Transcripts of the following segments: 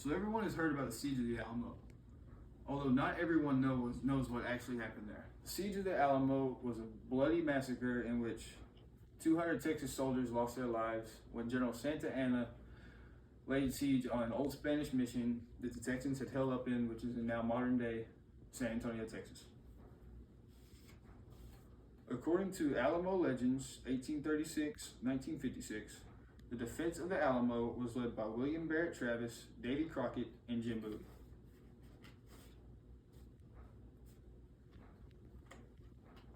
So everyone has heard about the Siege of the Alamo, although not everyone knows what actually happened there. The Siege of the Alamo was a bloody massacre in which 200 Texas soldiers lost their lives when General Santa Anna laid siege on an old Spanish mission that the Texans had held up in, which is in now modern day San Antonio, Texas. According to Alamo Legends, 1836-1956, the defense of the Alamo was led by William Barrett Travis, Davy Crockett, and Jim Bowie.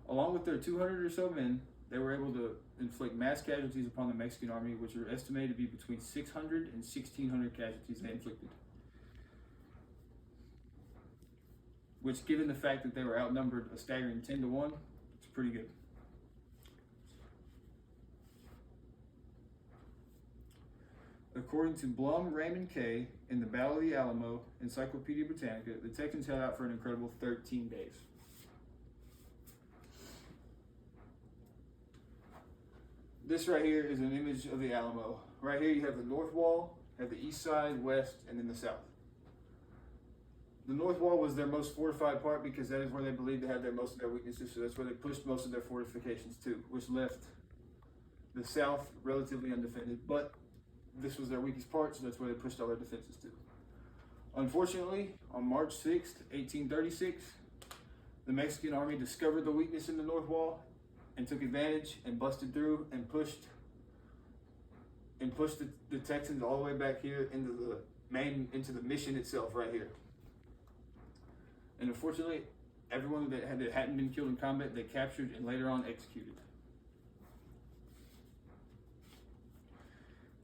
Along with their 200 or so men, they were able to inflict mass casualties upon the Mexican army, which were estimated to be between 600 and 1,600 casualties they inflicted. Which, given the fact that they were outnumbered a staggering 10-1, it's pretty good. According to Blum Raymond K. in the Battle of the Alamo, Encyclopedia Britannica, the Texans held out for an incredible 13 days. This right here is an image of the Alamo. Right here you have the north wall, have the east side, west, and then the south. The north wall was their most fortified part because that is where they believed they had most of their weaknesses, so that's where they pushed most of their fortifications to, which left the south relatively undefended, but this was their weakest part, so that's where they pushed all their defenses to. Unfortunately, on March 6th, 1836, the Mexican army discovered the weakness in the north wall and took advantage and busted through and pushed the Texans all the way back here into the mission itself right here. And unfortunately, everyone that hadn't been killed in combat, they captured and later on executed.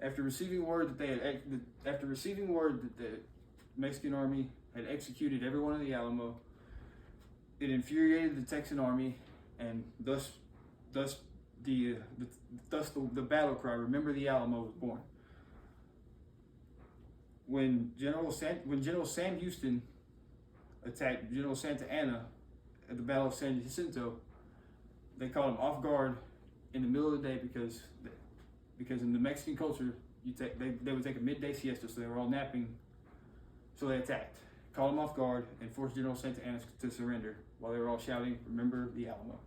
After receiving word that the Mexican army had executed everyone in the Alamo, it infuriated the Texan army, and thus the battle cry, "Remember the Alamo," was born. When General Sam Houston attacked General Santa Anna at the Battle of San Jacinto, they caught him off guard in the middle of the day because in the Mexican culture, they would take a midday siesta, so they were all napping. So they attacked, caught him off guard, and forced General Santa Anna to surrender while they were all shouting, "Remember the Alamo."